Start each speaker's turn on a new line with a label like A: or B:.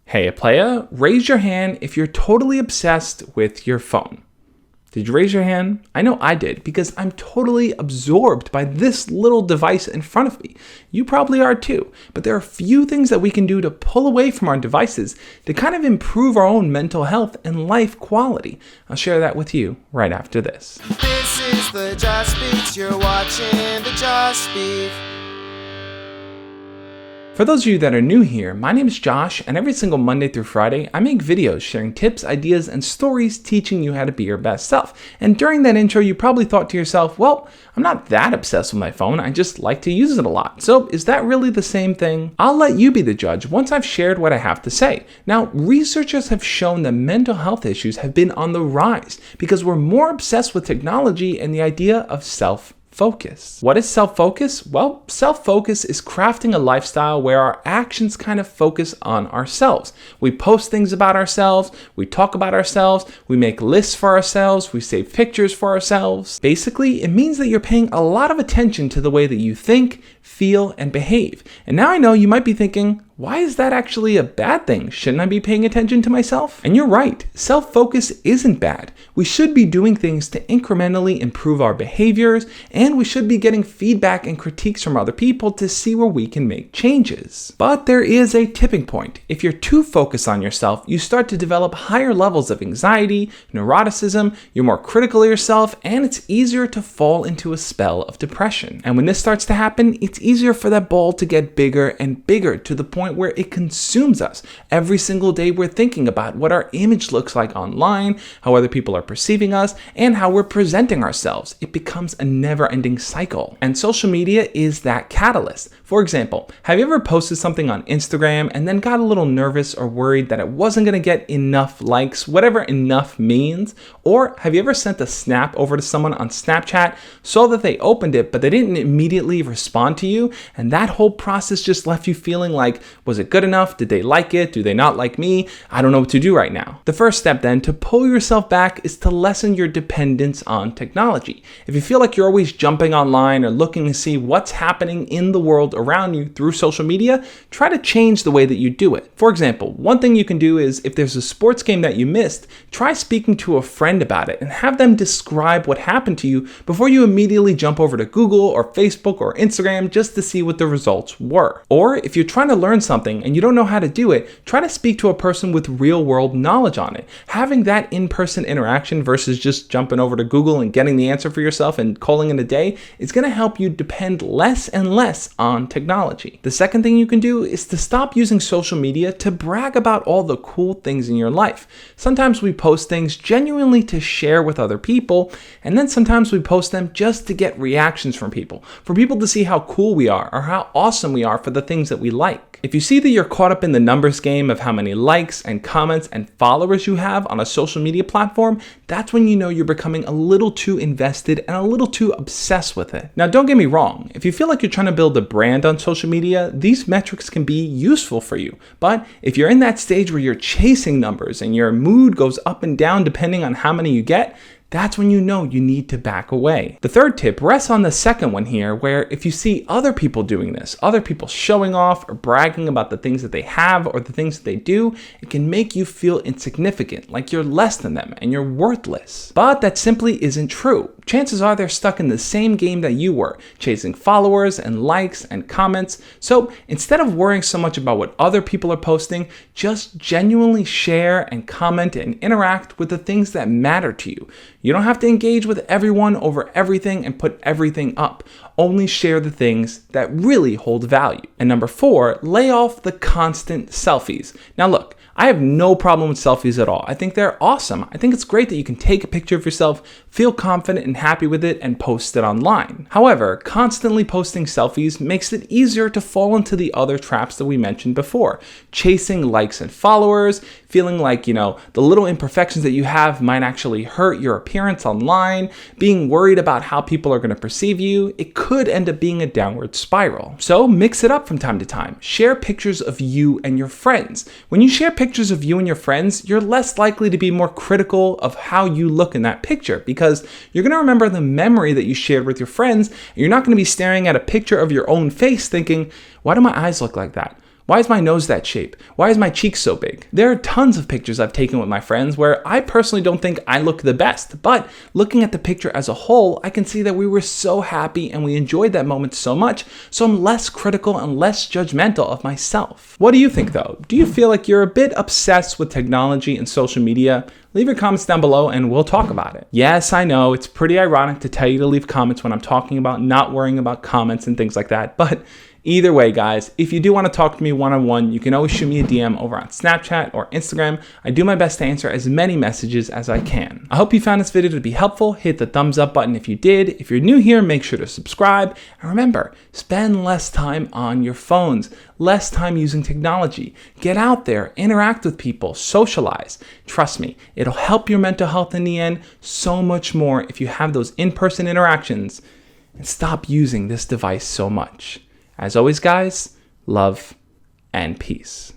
A: Hey, playa, raise your hand if you're totally obsessed with your phone. Did you raise your hand? I know I did because I'm totally absorbed by this little device in front of me. You probably are too, but there are a few things that we can do to pull away from our devices to kind of improve our own mental health and life quality. I'll share that with you right after this.
B: This is the Just Beef. You're watching the Just Beef.
A: For those of you that are new here, my name is Josh, and every single Monday through Friday, I make videos sharing tips, ideas, and stories teaching you how to be your best self. And during that intro, you probably thought to yourself, well, I'm not that obsessed with my phone, I just like to use it a lot. So is that really the same thing? I'll let you be the judge once I've shared what I have to say. Now, researchers have shown that mental health issues have been on the rise because we're more obsessed with technology and the idea of self-focus. What is self-focus? Well, self-focus is crafting a lifestyle where our actions kind of focus on ourselves. We post things about ourselves, we talk about ourselves, we make lists for ourselves, we save pictures for ourselves. Basically, it means that you're paying a lot of attention to the way that you think, feel, and behave. And now I know you might be thinking, why is that actually a bad thing? Shouldn't I be paying attention to myself? And you're right, self-focus isn't bad. We should be doing things to incrementally improve our behaviors, and we should be getting feedback and critiques from other people to see where we can make changes. But there is a tipping point. If you're too focused on yourself, you start to develop higher levels of anxiety, neuroticism, you're more critical of yourself, and it's easier to fall into a spell of depression. And when this starts to happen, it's easier for that ball to get bigger and bigger to the point where it consumes us. Every single day we're thinking about what our image looks like online, how other people are perceiving us, and how we're presenting ourselves. It becomes a never-ending cycle. And social media is that catalyst. For example, have you ever posted something on Instagram and then got a little nervous or worried that it wasn't going to get enough likes, whatever enough means? Or have you ever sent a snap over to someone on Snapchat, saw that they opened it, but they didn't immediately respond to you, and that whole process just left you feeling like, was it good enough? Did they like it? Do they not like me? I don't know what to do right now. The first step then to pull yourself back is to lessen your dependence on technology. If you feel like you're always jumping online or looking to see what's happening in the world around you through social media, try to change the way that you do it. For example, one thing you can do is if there's a sports game that you missed, try speaking to a friend about it and have them describe what happened to you before you immediately jump over to Google or Facebook or Instagram just to see what the results were. Or if you're trying to learn something and you don't know how to do it, try to speak to a person with real world knowledge on it. Having that in-person interaction versus just jumping over to Google and getting the answer for yourself and calling it a day is going to help you depend less and less on technology. The second thing you can do is to stop using social media to brag about all the cool things in your life. Sometimes we post things genuinely to share with other people, and then sometimes we post them just to get reactions from people, for people to see how cool we are or how awesome we are for the things that we like. If you see that you're caught up in the numbers game of how many likes and comments and followers you have on a social media platform, that's when you know you're becoming a little too invested and a little too obsessed with it. Now, don't get me wrong. If you feel like you're trying to build a brand on social media, these metrics can be useful for you. But if you're in that stage where you're chasing numbers and your mood goes up and down depending on how many you get, that's when you know you need to back away. The third tip rests on the second one here, where if you see other people doing this, other people showing off or bragging about the things that they have or the things that they do, it can make you feel insignificant, like you're less than them and you're worthless. But that simply isn't true. Chances are they're stuck in the same game that you were, chasing followers and likes and comments. So instead of worrying so much about what other people are posting, just genuinely share and comment and interact with the things that matter to you. You don't have to engage with everyone over everything and put everything up. Only share the things that really hold value. And number 4, lay off the constant selfies. Now look, I have no problem with selfies at all. I think they're awesome. I think it's great that you can take a picture of yourself, feel confident and happy with it, and post it online. However, constantly posting selfies makes it easier to fall into the other traps that we mentioned before. Chasing likes and followers, feeling like, the little imperfections that you have might actually hurt your appearance online, being worried about how people are going to perceive you. It could end up being a downward spiral. So mix it up from time to time. Share pictures of you and your friends. When you share pictures of you and your friends, you're less likely to be more critical of how you look in that picture because you're going to remember the memory that you shared with your friends, and you're not going to be staring at a picture of your own face thinking, why do my eyes look like that? Why is my nose that shape? Why is my cheek so big? There are tons of pictures I've taken with my friends where I personally don't think I look the best, but looking at the picture as a whole, I can see that we were so happy and we enjoyed that moment so much, so I'm less critical and less judgmental of myself. What do you think though? Do you feel like you're a bit obsessed with technology and social media? Leave your comments down below and we'll talk about it. Yes, I know, it's pretty ironic to tell you to leave comments when I'm talking about not worrying about comments and things like that, but either way, guys, if you do want to talk to me one-on-one, you can always shoot me a DM over on Snapchat or Instagram. I do my best to answer as many messages as I can. I hope you found this video to be helpful. Hit the thumbs up button if you did. If you're new here, make sure to subscribe. And remember, spend less time on your phones, less time using technology. Get out there, interact with people, socialize. Trust me, it'll help your mental health in the end so much more if you have those in-person interactions and stop using this device so much. As always, guys, love and peace.